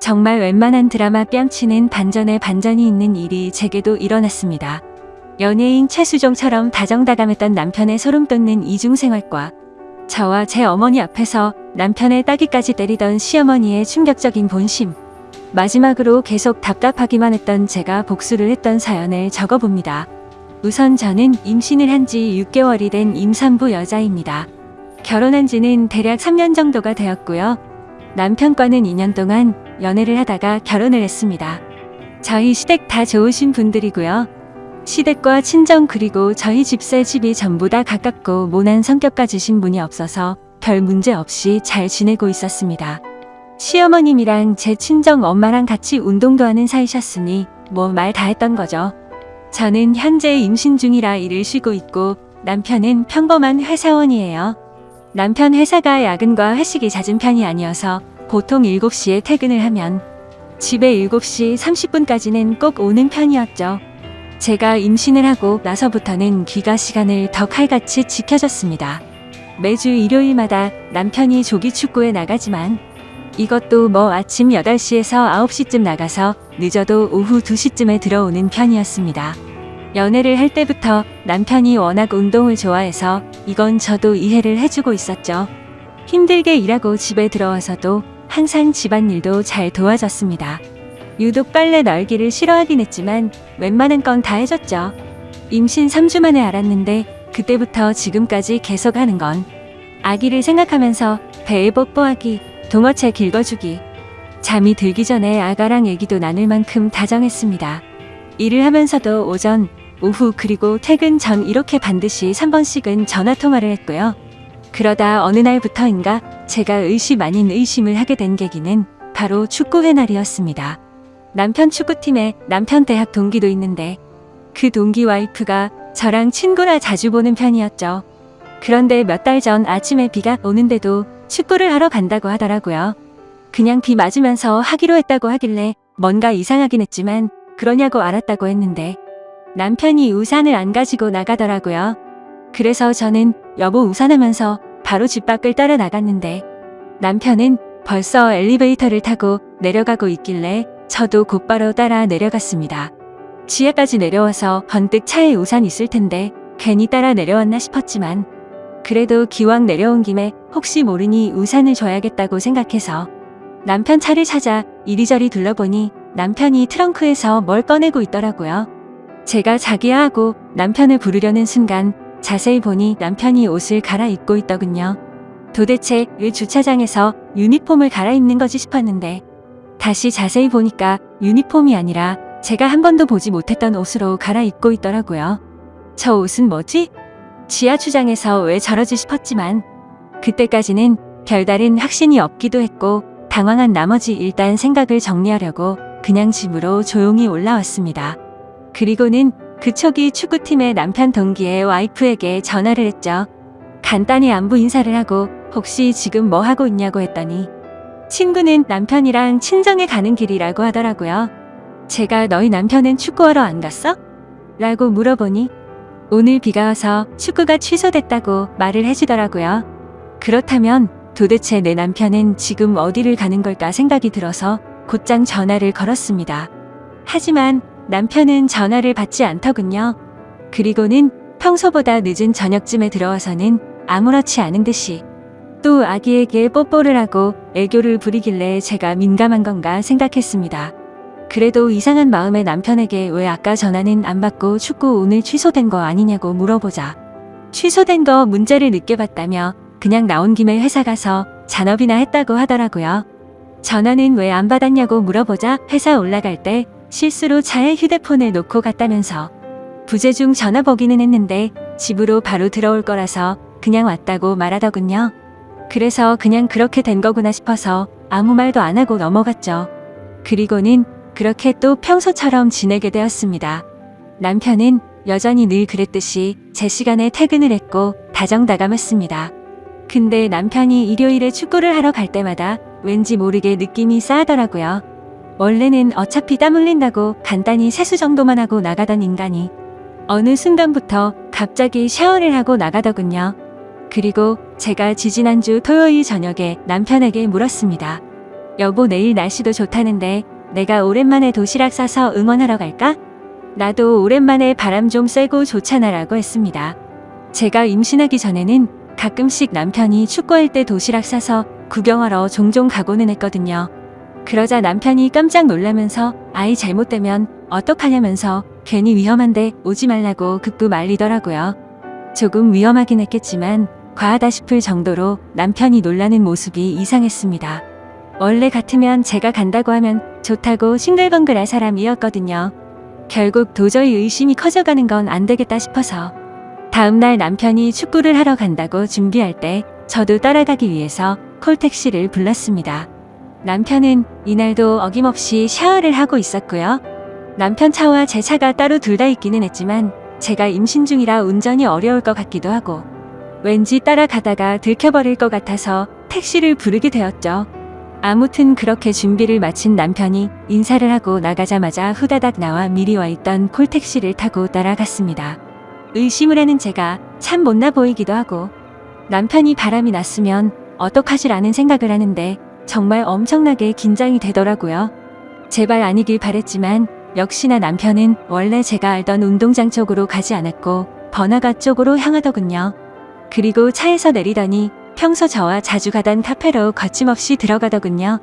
정말 웬만한 드라마 뺨치는 반전에 반전이 있는 일이 제게도 일어났습니다. 연예인 최수종처럼 다정다감했던 남편의 소름 돋는 이중생활과 저와 제 어머니 앞에서 남편의 따귀까지 때리던 시어머니의 충격적인 본심. 마지막으로 계속 답답하기만 했던 제가 복수를 했던 사연을 적어봅니다. 우선 저는 임신을 한 지 6개월이 된 임산부 여자입니다. 결혼한 지는 대략 3년 정도가 되었고요. 남편과는 2년 동안 연애를 하다가 결혼을 했습니다. 저희 시댁 다 좋으신 분들이고요. 시댁과 친정 그리고 저희 집세 집이 전부 다 가깝고 모난 성격 가지신 분이 없어서 별 문제 없이 잘 지내고 있었습니다. 시어머님이랑 제 친정 엄마랑 같이 운동도 하는 사이셨으니 뭐 말 다 했던 거죠. 저는 현재 임신 중이라 일을 쉬고 있고 남편은 평범한 회사원이에요. 남편 회사가 야근과 회식이 잦은 편이 아니어서 보통 7시에 퇴근을 하면 집에 7시 30분까지는 꼭 오는 편이었죠. 제가 임신을 하고 나서부터는 귀가 시간을 더 칼같이 지켜줬습니다. 매주 일요일마다 남편이 조기 축구에 나가지만 이것도 뭐 아침 8시에서 9시쯤 나가서 늦어도 오후 2시쯤에 들어오는 편이었습니다. 연애를 할 때부터 남편이 워낙 운동을 좋아해서 이건 저도 이해를 해주고 있었죠. 힘들게 일하고 집에 들어와서도 항상 집안일도 잘 도와줬습니다. 유독 빨래 널기를 싫어하긴 했지만 웬만한 건 다 해줬죠. 임신 3주 만에 알았는데 그때부터 지금까지 계속 하는 건 아기를 생각하면서 배에 뽀뽀하기, 동어책 읽어주기, 잠이 들기 전에 아가랑 얘기도 나눌 만큼 다정했습니다. 일을 하면서도 오전, 오후 그리고 퇴근 전 이렇게 반드시 3번씩은 전화통화를 했고요. 그러다 어느 날부터인가 제가 의심 아닌 의심을 하게 된 계기는 바로 축구회 날이었습니다. 남편 축구팀에 남편 대학 동기도 있는데 그 동기 와이프가 저랑 친구라 자주 보는 편이었죠. 그런데 몇 달 전 아침에 비가 오는데도 축구를 하러 간다고 하더라고요. 그냥 비 맞으면서 하기로 했다고 하길래 뭔가 이상하긴 했지만 그러냐고 알았다고 했는데 남편이 우산을 안 가지고 나가더라고요. 그래서 저는 여보 우산하면서 바로 집 밖을 따라 나갔는데 남편은 벌써 엘리베이터를 타고 내려가고 있길래 저도 곧바로 따라 내려갔습니다. 지하까지 내려와서 번뜩 차에 우산 있을 텐데 괜히 따라 내려왔나 싶었지만 그래도 기왕 내려온 김에 혹시 모르니 우산을 줘야겠다고 생각해서 남편 차를 찾아 이리저리 둘러보니 남편이 트렁크에서 뭘 꺼내고 있더라고요. 제가 자기야 하고 남편을 부르려는 순간 자세히 보니 남편이 옷을 갈아입고 있더군요. 도대체 왜 주차장에서 유니폼을 갈아입는 거지 싶었는데 다시 자세히 보니까 유니폼이 아니라 제가 한 번도 보지 못했던 옷으로 갈아입고 있더라고요. 저 옷은 뭐지? 지하 주장에서 왜 저러지 싶었지만 그때까지는 별다른 확신이 없기도 했고 당황한 나머지 일단 생각을 정리하려고 그냥 집으로 조용히 올라왔습니다. 그리고는 그 초기 축구팀의 남편 동기의 와이프에게 전화를 했죠. 간단히 안부 인사를 하고 혹시 지금 뭐 하고 있냐고 했더니 친구는 남편이랑 친정에 가는 길이라고 하더라고요. 제가 너희 남편은 축구하러 안 갔어? 라고 물어보니 오늘 비가 와서 축구가 취소됐다고 말을 해주더라고요. 그렇다면 도대체 내 남편은 지금 어디를 가는 걸까 생각이 들어서 곧장 전화를 걸었습니다. 하지만 남편은 전화를 받지 않더군요. 그리고는 평소보다 늦은 저녁쯤에 들어와서는 아무렇지 않은 듯이 또 아기에게 뽀뽀를 하고 애교를 부리길래 제가 민감한 건가 생각했습니다. 그래도 이상한 마음에 남편에게 왜 아까 전화는 안 받고 축구 오늘 취소된 거 아니냐고 물어보자 취소된 거 문제를 늦게 봤다며 그냥 나온 김에 회사 가서 잔업이나 했다고 하더라고요. 전화는 왜 안 받았냐고 물어보자 회사 올라갈 때 실수로 차에 휴대폰을 놓고 갔다면서 부재 중 전화 보기는 했는데 집으로 바로 들어올 거라서 그냥 왔다고 말하더군요. 그래서 그냥 그렇게 된 거구나 싶어서 아무 말도 안 하고 넘어갔죠. 그리고는 그렇게 또 평소처럼 지내게 되었습니다. 남편은 여전히 늘 그랬듯이 제 시간에 퇴근을 했고 다정다감했습니다. 근데 남편이 일요일에 축구를 하러 갈 때마다 왠지 모르게 느낌이 싸하더라고요. 원래는 어차피 땀 흘린다고 간단히 세수 정도만 하고 나가던 인간이 어느 순간부터 갑자기 샤워를 하고 나가더군요. 그리고 제가 지지난주 토요일 저녁에 남편에게 물었습니다. 여보, 내일 날씨도 좋다는데 내가 오랜만에 도시락 싸서 응원하러 갈까? 나도 오랜만에 바람 좀 쐬고 좋잖아 라고 했습니다. 제가 임신하기 전에는 가끔씩 남편이 축구할 때 도시락 싸서 구경하러 종종 가고는 했거든요. 그러자 남편이 깜짝 놀라면서 아이 잘못되면 어떡하냐면서 괜히 위험한데 오지 말라고 극구 말리더라고요. 조금 위험하긴 했겠지만 과하다 싶을 정도로 남편이 놀라는 모습이 이상했습니다. 원래 같으면 제가 간다고 하면 좋다고 싱글벙글할 사람이었거든요. 결국 도저히 의심이 커져가는 건 안 되겠다 싶어서 다음날 남편이 축구를 하러 간다고 준비할 때 저도 따라가기 위해서 콜택시를 불렀습니다. 남편은 이날도 어김없이 샤워를 하고 있었고요. 남편 차와 제 차가 따로 둘 다 있기는 했지만 제가 임신 중이라 운전이 어려울 것 같기도 하고 왠지 따라가다가 들켜버릴 것 같아서 택시를 부르게 되었죠. 아무튼 그렇게 준비를 마친 남편이 인사를 하고 나가자마자 후다닥 나와 미리 와 있던 콜택시를 타고 따라갔습니다. 의심을 하는 제가 참 못나 보이기도 하고 남편이 바람이 났으면 어떡하지라는 생각을 하는데 정말 엄청나게 긴장이 되더라고요. 제발 아니길 바랬지만 역시나 남편은 원래 제가 알던 운동장 쪽으로 가지 않았고 번화가 쪽으로 향하더군요. 그리고 차에서 내리더니 평소 저와 자주 가던 카페로 거침없이 들어가더군요.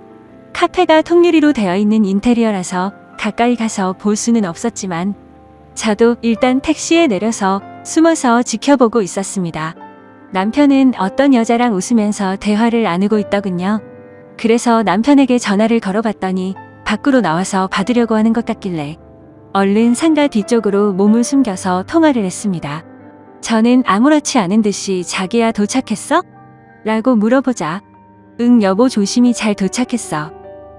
카페가 통유리로 되어 있는 인테리어라서 가까이 가서 볼 수는 없었지만 저도 일단 택시에 내려서 숨어서 지켜보고 있었습니다. 남편은 어떤 여자랑 웃으면서 대화를 나누고 있더군요. 그래서 남편에게 전화를 걸어봤더니 밖으로 나와서 받으려고 하는 것 같길래 얼른 상가 뒤쪽으로 몸을 숨겨서 통화를 했습니다. 저는 아무렇지 않은 듯이 자기야 도착했어? 라고 물어보자 응 여보 조심히 잘 도착했어.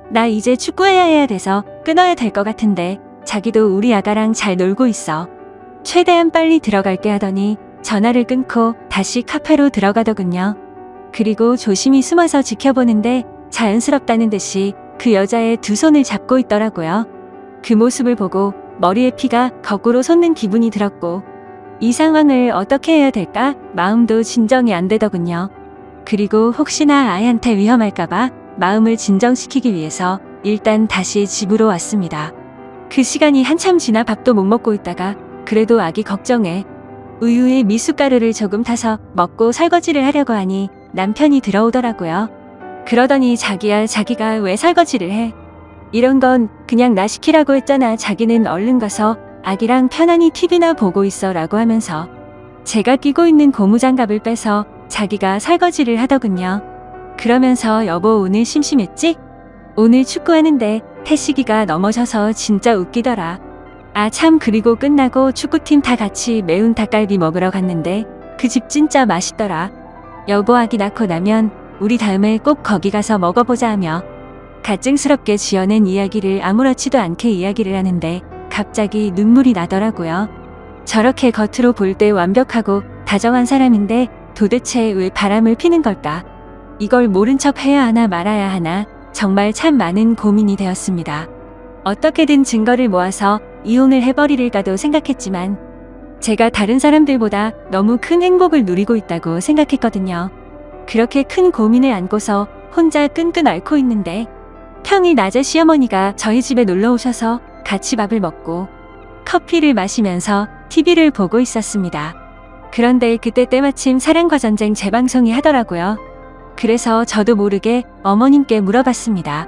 나 이제 축구해야 돼서 끊어야 될 것 같은데 자기도 우리 아가랑 잘 놀고 있어. 최대한 빨리 들어갈게 하더니 전화를 끊고 다시 카페로 들어가더군요. 그리고 조심히 숨어서 지켜보는데 자연스럽다는 듯이 그 여자의 두 손을 잡고 있더라고요. 그 모습을 보고 머리에 피가 거꾸로 솟는 기분이 들었고 이 상황을 어떻게 해야 될까 마음도 진정이 안 되더군요. 그리고 혹시나 아이한테 위험할까봐 마음을 진정시키기 위해서 일단 다시 집으로 왔습니다. 그 시간이 한참 지나 밥도 못 먹고 있다가 그래도 아기 걱정해 우유에 미숫가루를 조금 타서 먹고 설거지를 하려고 하니 남편이 들어오더라고요. 그러더니 자기야 자기가 왜 설거지를 해? 이런 건 그냥 나 시키라고 했잖아. 자기는 얼른 가서 아기랑 편안히 TV나 보고 있어 라고 하면서 제가 끼고 있는 고무장갑을 빼서 자기가 설거지를 하더군요. 그러면서 여보 오늘 심심했지? 오늘 축구하는데 태식이가 넘어져서 진짜 웃기더라. 아 참 그리고 끝나고 축구팀 다 같이 매운 닭갈비 먹으러 갔는데 그 집 진짜 맛있더라. 여보 아기 낳고 나면 우리 다음에 꼭 거기 가서 먹어보자 하며 가증스럽게 지어낸 이야기를 아무렇지도 않게 이야기를 하는데 갑자기 눈물이 나더라고요. 저렇게 겉으로 볼 때 완벽하고 다정한 사람인데 도대체 왜 바람을 피는 걸까? 이걸 모른 척 해야 하나 말아야 하나 정말 참 많은 고민이 되었습니다. 어떻게든 증거를 모아서 이혼을 해버리릴까도 생각했지만 제가 다른 사람들보다 너무 큰 행복을 누리고 있다고 생각했거든요. 그렇게 큰 고민을 안고서 혼자 끙끙 앓고 있는데 평일 낮에 시어머니가 저희 집에 놀러 오셔서 같이 밥을 먹고 커피를 마시면서 TV를 보고 있었습니다. 그런데 그때 때마침 사랑과 전쟁 재방송이 하더라고요. 그래서 저도 모르게 어머님께 물어봤습니다.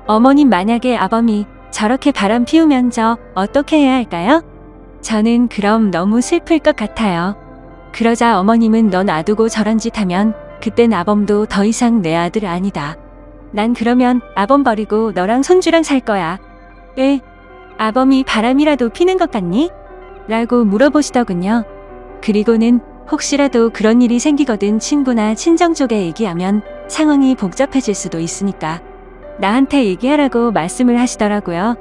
어머님 만약에 아범이 저렇게 바람 피우면 저 어떻게 해야 할까요? 저는 그럼 너무 슬플 것 같아요. 그러자 어머님은 너 놔두고 저런 짓 하면 그땐 아범도 더 이상 내 아들 아니다. 난 그러면 아범 버리고 너랑 손주랑 살 거야. 왜? 아범이 바람이라도 피는 것 같니? 라고 물어보시더군요. 그리고는 혹시라도 그런 일이 생기거든 친구나 친정 쪽에 얘기하면 상황이 복잡해질 수도 있으니까 나한테 얘기하라고 말씀을 하시더라고요.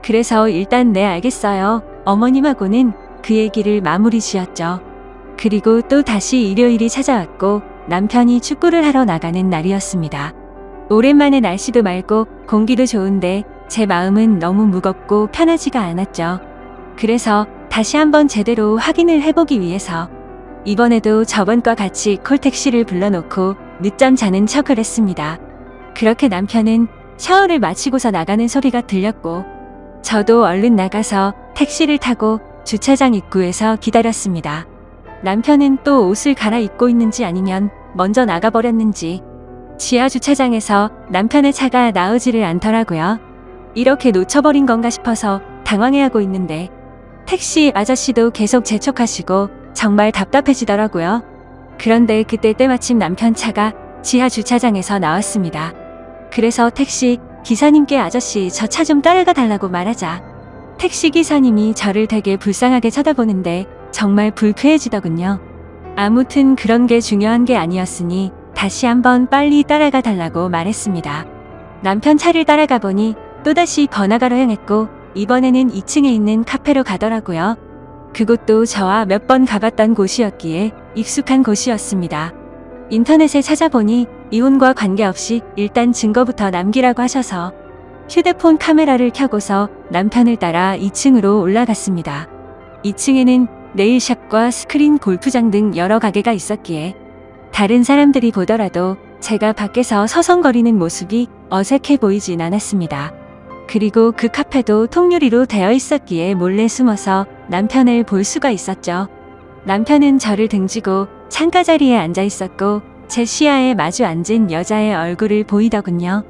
그래서 일단 네 알겠어요. 어머님하고는 그 얘기를 마무리 지었죠. 그리고 또 다시 일요일이 찾아왔고 남편이 축구를 하러 나가는 날이었습니다. 오랜만에 날씨도 맑고 공기도 좋은데 제 마음은 너무 무겁고 편하지가 않았죠. 그래서 다시 한번 제대로 확인을 해보기 위해서 이번에도 저번과 같이 콜택시를 불러놓고 늦잠 자는 척을 했습니다. 그렇게 남편은 샤워를 마치고서 나가는 소리가 들렸고 저도 얼른 나가서 택시를 타고 주차장 입구에서 기다렸습니다. 남편은 또 옷을 갈아입고 있는지 아니면 먼저 나가버렸는지 지하 주차장에서 남편의 차가 나오지를 않더라고요. 이렇게 놓쳐버린 건가 싶어서 당황해하고 있는데 택시 아저씨도 계속 재촉하시고 정말 답답해지더라고요. 그런데 그때 때마침 남편 차가 지하 주차장에서 나왔습니다. 그래서 택시 기사님께 아저씨 저 차 좀 따라가 달라고 말하자 택시 기사님이 저를 되게 불쌍하게 쳐다보는데 정말 불쾌해지더군요. 아무튼 그런 게 중요한 게 아니었으니 다시 한번 빨리 따라가 달라고 말했습니다. 남편 차를 따라가 보니 또다시 번화가로 향했고 이번에는 2층에 있는 카페로 가더라고요. 그곳도 저와 몇 번 가봤던 곳이었기에 익숙한 곳이었습니다. 인터넷에 찾아보니 이혼과 관계없이 일단 증거부터 남기라고 하셔서 휴대폰 카메라를 켜고서 남편을 따라 2층으로 올라갔습니다. 2층에는 네일샵과 스크린 골프장 등 여러 가게가 있었기에 다른 사람들이 보더라도 제가 밖에서 서성거리는 모습이 어색해 보이진 않았습니다. 그리고 그 카페도 통유리로 되어 있었기에 몰래 숨어서 남편을 볼 수가 있었죠. 남편은 저를 등지고 창가 자리에 앉아 있었고 제 시야에 마주 앉은 여자의 얼굴을 보이더군요.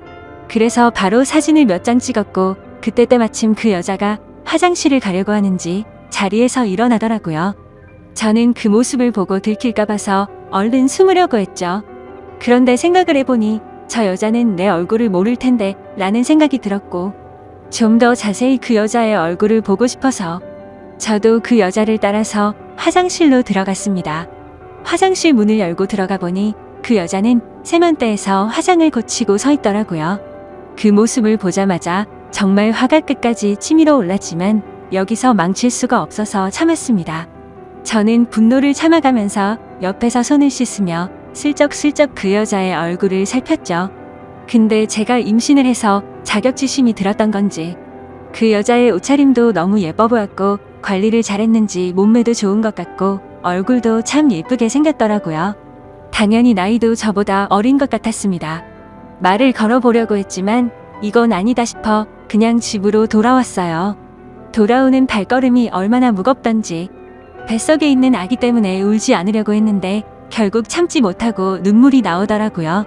그래서 바로 사진을 몇 장 찍었고 그때 때마침 그 여자가 화장실을 가려고 하는지 자리에서 일어나더라고요. 저는 그 모습을 보고 들킬까 봐서 얼른 숨으려고 했죠. 그런데 생각을 해보니 저 여자는 내 얼굴을 모를 텐데 라는 생각이 들었고 좀 더 자세히 그 여자의 얼굴을 보고 싶어서 저도 그 여자를 따라서 화장실로 들어갔습니다. 화장실 문을 열고 들어가 보니 그 여자는 세면대에서 화장을 고치고 서 있더라고요. 그 모습을 보자마자 정말 화가 끝까지 치밀어 올랐지만 여기서 망칠 수가 없어서 참았습니다. 저는 분노를 참아가면서 옆에서 손을 씻으며 슬쩍슬쩍 그 여자의 얼굴을 살폈죠. 근데 제가 임신을 해서 자격지심이 들었던 건지 그 여자의 옷차림도 너무 예뻐 보였고 관리를 잘했는지 몸매도 좋은 것 같고 얼굴도 참 예쁘게 생겼더라고요. 당연히 나이도 저보다 어린 것 같았습니다. 말을 걸어보려고 했지만 이건 아니다 싶어 그냥 집으로 돌아왔어요. 돌아오는 발걸음이 얼마나 무겁던지 뱃속에 있는 아기 때문에 울지 않으려고 했는데 결국 참지 못하고 눈물이 나오더라고요.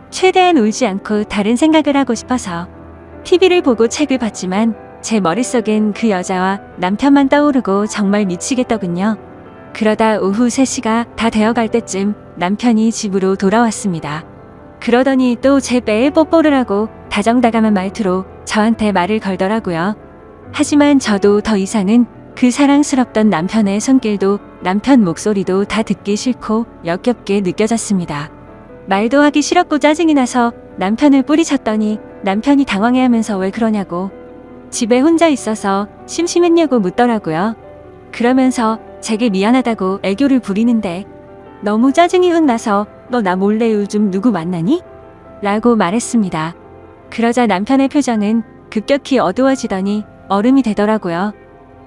최대한 울지 않고 다른 생각을 하고 싶어서 TV를 보고 책을 봤지만 제 머릿속엔 그 여자와 남편만 떠오르고 정말 미치겠더군요. 그러다 오후 3시가 다 되어갈 때쯤 남편이 집으로 돌아왔습니다. 그러더니 또 제 배에 뽀뽀를 하고 다정다감한 말투로 저한테 말을 걸더라고요. 하지만 저도 더 이상은 그 사랑스럽던 남편의 손길도 남편 목소리도 다 듣기 싫고 역겹게 느껴졌습니다. 말도 하기 싫었고 짜증이 나서 남편을 뿌리쳤더니 남편이 당황해하면서 왜 그러냐고 집에 혼자 있어서 심심했냐고 묻더라고요. 그러면서 제게 미안하다고 애교를 부리는데 너무 짜증이 확 나서 너 나 몰래 요즘 누구 만나니? 라고 말했습니다. 그러자 남편의 표정은 급격히 어두워지더니 얼음이 되더라고요.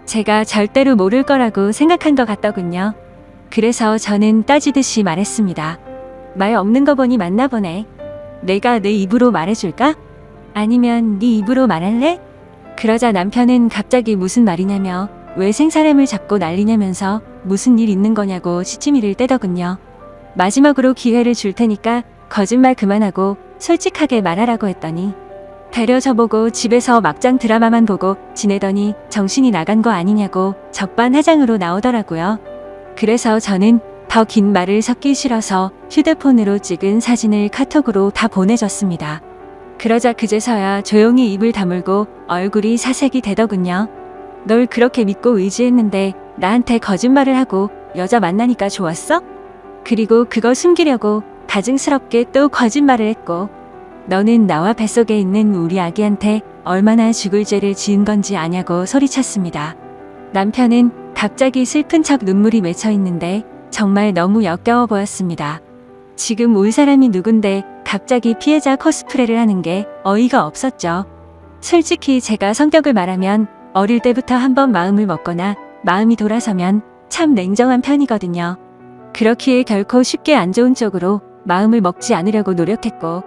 제가 절대로 모를 거라고 생각한 것 같더군요. 그래서 저는 따지듯이 말했습니다. 말 없는 거 보니 맞나 보네. 내가 내 입으로 말해줄까? 아니면 네 입으로 말할래? 그러자 남편은 갑자기 무슨 말이냐며 왜 생사람을 잡고 난리냐면서 무슨 일 있는 거냐고 시치미를 떼더군요. 마지막으로 기회를 줄 테니까 거짓말 그만하고 솔직하게 말하라고 했더니 되려 저보고 집에서 막장 드라마만 보고 지내더니 정신이 나간 거 아니냐고 적반하장으로 나오더라고요. 그래서 저는 더 긴 말을 섞기 싫어서 휴대폰으로 찍은 사진을 카톡으로 다 보내줬습니다. 그러자 그제서야 조용히 입을 다물고 얼굴이 사색이 되더군요. 널 그렇게 믿고 의지했는데 나한테 거짓말을 하고 여자 만나니까 좋았어? 그리고 그걸 숨기려고 가증스럽게 또 거짓말을 했고 너는 나와 뱃속에 있는 우리 아기한테 얼마나 죽을 죄를 지은 건지 아냐고 소리쳤습니다. 남편은 갑자기 슬픈 척 눈물이 맺혀 있는데 정말 너무 역겨워 보였습니다. 지금 울 사람이 누군데 갑자기 피해자 코스프레를 하는 게 어이가 없었죠. 솔직히 제가 성격을 말하면 어릴 때부터 한번 마음을 먹거나 마음이 돌아서면 참 냉정한 편이거든요. 그렇기에 결코 쉽게 안 좋은 쪽으로 마음을 먹지 않으려고 노력했고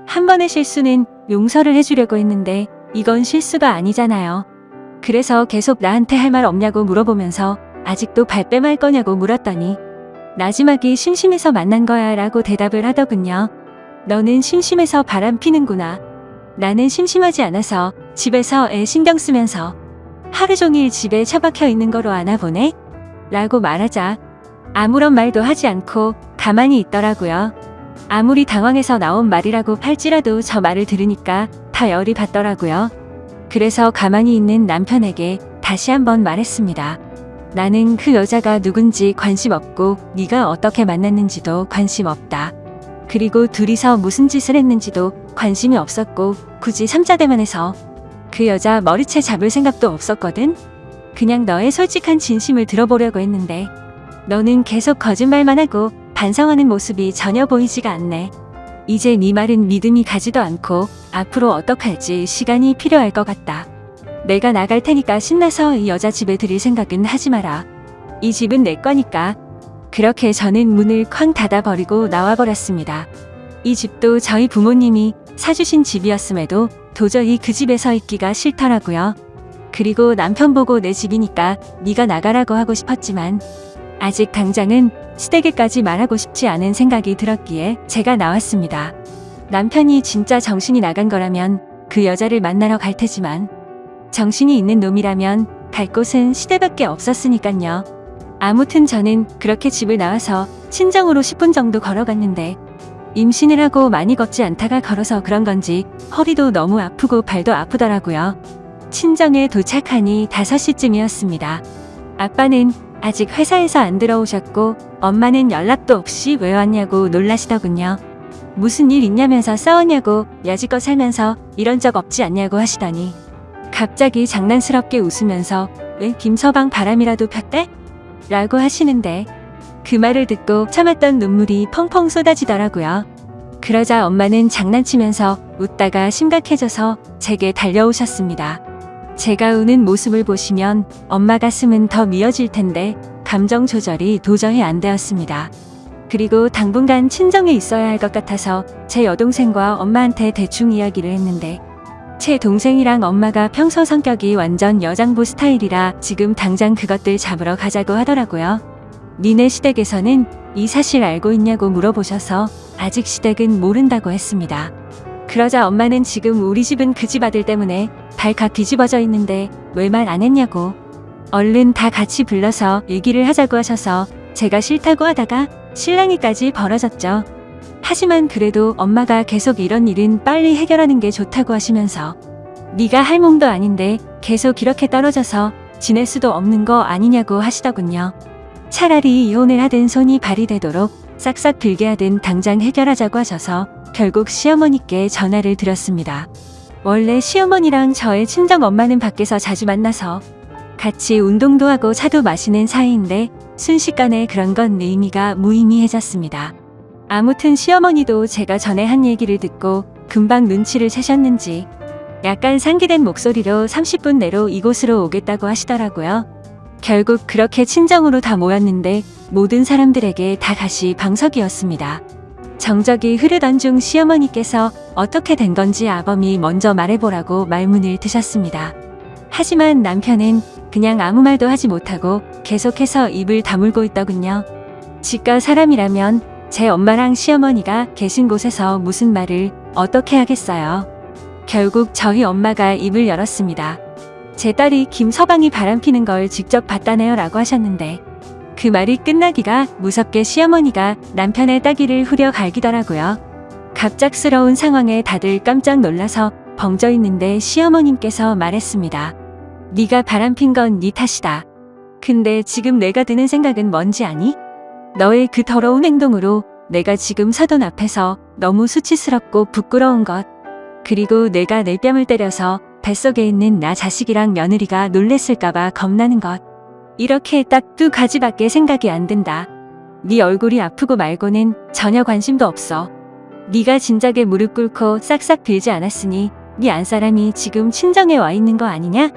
한 번의 실수는 용서를 해주려고 했는데 이건 실수가 아니잖아요. 그래서 계속 나한테 할 말 없냐고 물어보면서 아직도 발뺌할 거냐고 물었더니 나지막이 심심해서 만난 거야 라고 대답을 하더군요. 너는 심심해서 바람 피는구나. 나는 심심하지 않아서 집에서 애 신경 쓰면서 하루 종일 집에 처박혀 있는 거로 아나 보네? 라고 말하자 아무런 말도 하지 않고 가만히 있더라고요. 아무리 당황해서 나온 말이라고 할지라도 저 말을 들으니까 다 열이 받더라고요. 그래서 가만히 있는 남편에게 다시 한번 말했습니다. 나는 그 여자가 누군지 관심 없고 네가 어떻게 만났는지도 관심 없다. 그리고 둘이서 무슨 짓을 했는지도 관심이 없었고 굳이 삼자대만 해서 그 여자 머리채 잡을 생각도 없었거든. 그냥 너의 솔직한 진심을 들어보려고 했는데 너는 계속 거짓말만 하고 반성하는 모습이 전혀 보이지가 않네. 이제 네 말은 믿음이 가지도 않고 앞으로 어떡할지 시간이 필요할 것 같다. 내가 나갈 테니까 신나서 이 여자 집에 들일 생각은 하지 마라. 이 집은 내 거니까. 그렇게 저는 문을 쾅 닫아버리고 나와버렸습니다. 이 집도 저희 부모님이 사주신 집이었음에도 도저히 그 집에서 있기가 싫더라고요. 그리고 남편 보고 내 집이니까 네가 나가라고 하고 싶었지만 아직 당장은 시댁에까지 말하고 싶지 않은 생각이 들었기에 제가 나왔습니다. 남편이 진짜 정신이 나간 거라면 그 여자를 만나러 갈 테지만 정신이 있는 놈이라면 갈 곳은 시댁밖에 없었으니깐요. 아무튼 저는 그렇게 집을 나와서 친정으로 10분 정도 걸어갔는데 임신을 하고 많이 걷지 않다가 걸어서 그런 건지 허리도 너무 아프고 발도 아프더라고요. 친정에 도착하니 5시쯤이었습니다. 아빠는 아직 회사에서 안 들어오셨고 엄마는 연락도 없이 왜 왔냐고 놀라시더군요. 무슨 일 있냐면서 싸웠냐고 여지껏 살면서 이런 적 없지 않냐고 하시더니 갑자기 장난스럽게 웃으면서 왜 김서방 바람이라도 폈대? 라고 하시는데 그 말을 듣고 참았던 눈물이 펑펑 쏟아지더라고요. 그러자 엄마는 장난치면서 웃다가 심각해져서 제게 달려오셨습니다. 제가 우는 모습을 보시면 엄마 가슴은 더 미어질 텐데 감정 조절이 도저히 안 되었습니다. 그리고 당분간 친정에 있어야 할 것 같아서 제 여동생과 엄마한테 대충 이야기를 했는데 제 동생이랑 엄마가 평소 성격이 완전 여장부 스타일이라 지금 당장 그것들 잡으러 가자고 하더라고요. 니네 시댁에서는 이 사실 알고 있냐고 물어보셔서 아직 시댁은 모른다고 했습니다. 그러자 엄마는 지금 우리 집은 그 집 아들 때문에 발칵 뒤집어져 있는데 왜 말 안 했냐고 얼른 다 같이 불러서 얘기를 하자고 하셔서 제가 싫다고 하다가 실랑이까지 벌어졌죠. 하지만 그래도 엄마가 계속 이런 일은 빨리 해결하는 게 좋다고 하시면서 네가 할 몸도 아닌데 계속 이렇게 떨어져서 지낼 수도 없는 거 아니냐고 하시더군요. 차라리 이혼을 하든 손이 발이 되도록 싹싹 빌게 하든 당장 해결하자고 하셔서 결국 시어머니께 전화를 드렸습니다. 원래 시어머니랑 저의 친정 엄마는 밖에서 자주 만나서 같이 운동도 하고 차도 마시는 사이인데 순식간에 그런 건 의미가 무의미해졌습니다. 아무튼 시어머니도 제가 전에 한 얘기를 듣고 금방 눈치를 채셨는지 약간 상기된 목소리로 30분 내로 이곳으로 오겠다고 하시더라고요. 결국 그렇게 친정으로 다 모였는데 모든 사람들에게 다 다시 방석이었습니다. 정적이 흐르던 중 시어머니께서 어떻게 된 건지 아범이 먼저 말해보라고 말문을 트셨습니다. 하지만 남편은 그냥 아무 말도 하지 못하고 계속해서 입을 다물고 있더군요. 지가 사람이라면 제 엄마랑 시어머니가 계신 곳에서 무슨 말을 어떻게 하겠어요. 결국 저희 엄마가 입을 열었습니다. 제 딸이 김서방이 바람피는 걸 직접 봤다네요 라고 하셨는데 그 말이 끝나기가 무섭게 시어머니가 남편의 따귀를 후려 갈기더라고요. 갑작스러운 상황에 다들 깜짝 놀라서 벙쪄 있는데 시어머님께서 말했습니다. 네가 바람핀 건 네 탓이다. 근데 지금 내가 드는 생각은 뭔지 아니? 너의 그 더러운 행동으로 내가 지금 사돈 앞에서 너무 수치스럽고 부끄러운 것. 그리고 내가 내 뺨을 때려서 뱃속에 있는 나 자식이랑 며느리가 놀랬을까봐 겁나는 것. 이렇게 딱 2가지밖에 생각이 안 든다. 네 얼굴이 아프고 말고는 전혀 관심도 없어. 네가 진작에 무릎 꿇고 싹싹 빌지 않았으니 네 안사람이 지금 친정에 와 있는 거 아니냐?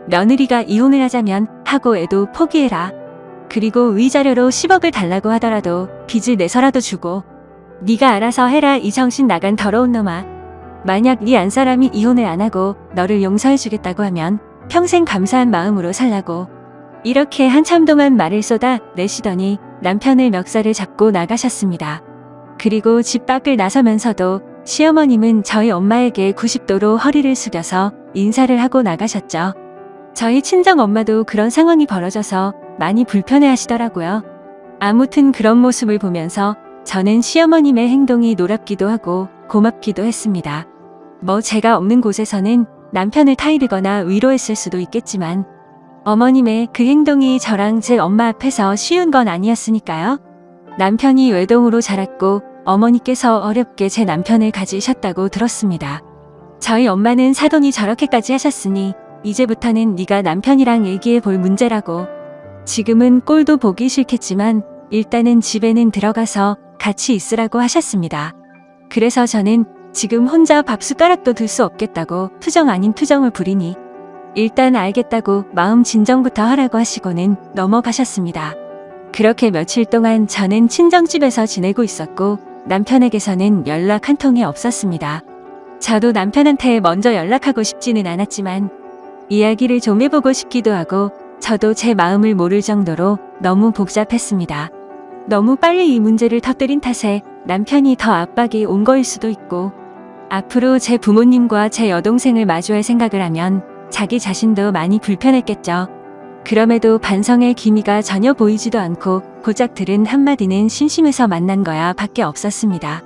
며느리가 이혼을 하자면 하고 애도 포기해라. 그리고 위자료로 10억을 달라고 하더라도 빚을 내서라도 주고 네가 알아서 해라 이 정신 나간 더러운 놈아. 만약 네 안사람이 이혼을 안 하고 너를 용서해주겠다고 하면 평생 감사한 마음으로 살라고. 이렇게 한참 동안 말을 쏟아 내시더니 남편의 멱살을 잡고 나가셨습니다. 그리고 집 밖을 나서면서도 시어머님은 저희 엄마에게 90도로 허리를 숙여서 인사를 하고 나가셨죠. 저희 친정 엄마도 그런 상황이 벌어져서 많이 불편해 하시더라고요. 아무튼 그런 모습을 보면서 저는 시어머님의 행동이 놀랍기도 하고 고맙기도 했습니다. 뭐 제가 없는 곳에서는 남편을 타이르거나 위로했을 수도 있겠지만 어머님의 그 행동이 저랑 제 엄마 앞에서 쉬운 건 아니었으니까요. 남편이 외동으로 자랐고 어머니께서 어렵게 제 남편을 가지셨다고 들었습니다. 저희 엄마는 사돈이 저렇게까지 하셨으니 이제부터는 네가 남편이랑 얘기해 볼 문제라고. 지금은 꼴도 보기 싫겠지만 일단은 집에는 들어가서 같이 있으라고 하셨습니다. 그래서 저는 지금 혼자 밥 숟가락도 들 수 없겠다고 투정 아닌 투정을 부리니 일단 알겠다고 마음 진정부터 하라고 하시고는 넘어가셨습니다. 그렇게 며칠 동안 저는 친정집에서 지내고 있었고 남편에게서는 연락 한 통이 없었습니다. 저도 남편한테 먼저 연락하고 싶지는 않았지만 이야기를 좀 해보고 싶기도 하고 저도 제 마음을 모를 정도로 너무 복잡했습니다. 너무 빨리 이 문제를 터뜨린 탓에 남편이 더 압박이 온 거일 수도 있고 앞으로 제 부모님과 제 여동생을 마주할 생각을 하면 자기 자신도 많이 불편했겠죠. 그럼에도 반성의 기미가 전혀 보이지도 않고 고작 들은 한마디는 심심해서 만난 거야 밖에 없었습니다.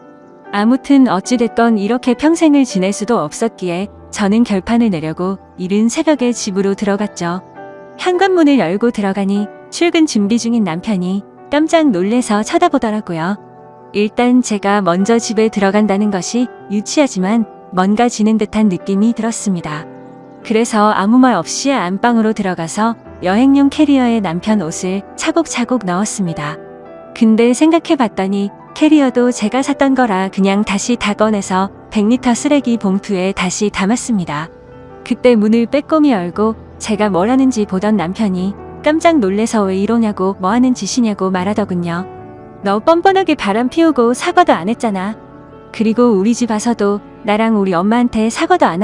아무튼 어찌됐건 이렇게 평생을 지낼 수도 없었기에 저는 결판을 내려고 이른 새벽에 집으로 들어갔죠. 현관문을 열고 들어가니 출근 준비 중인 남편이 깜짝 놀래서 쳐다보더라고요. 일단 제가 먼저 집에 들어간다는 것이 유치하지만 뭔가 지는 듯한 느낌이 들었습니다. 그래서 아무 말 없이 안방으로 들어가서 여행용 캐리어에 남편 옷을 차곡차곡 넣었습니다. 근데 생각해봤더니 캐리어도 제가 샀던 거라 그냥 다시 다 꺼내서 100리터 쓰레기 봉투에 다시 담았습니다. 그때 문을 빼꼼히 열고 제가 뭘 하는지 보던 남편이 깜짝 놀래서 왜 이러냐고 뭐 하는 짓이냐고 말하더군요. 너 뻔뻔하게 바람 피우고 사과도 안 했잖아. 그리고 우리 집 와서도 나랑 우리 엄마한테 사과도 안 하고